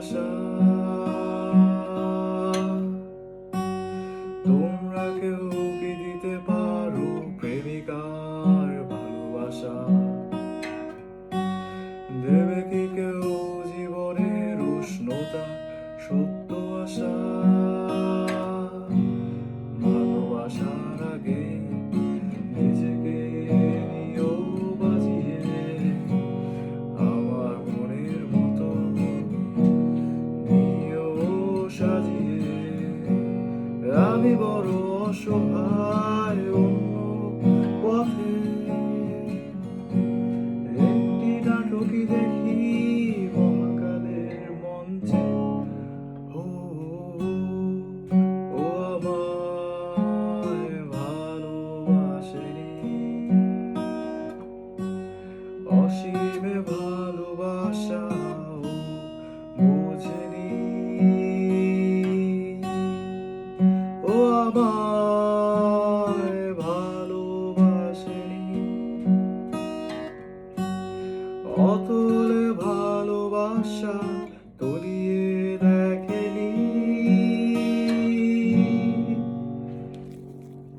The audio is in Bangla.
আশা তোমরা কেউ কি দিতে পারো প্রেমিকার ভালোবাসা? দেবে কি কেউ জীবনের উষ্ণতা সত্য আশা? ভালোবাসার আগে নিজেকে নিও বাজিয়ে, আমার মনের মতো নিও সাজিয়ে। আমি বড় অসহায় অন্য পথে, একটি নাটকই দেখি মহাকালের মঞ্চে। ও ও আমায় ভালোবাসেনি, অসীমে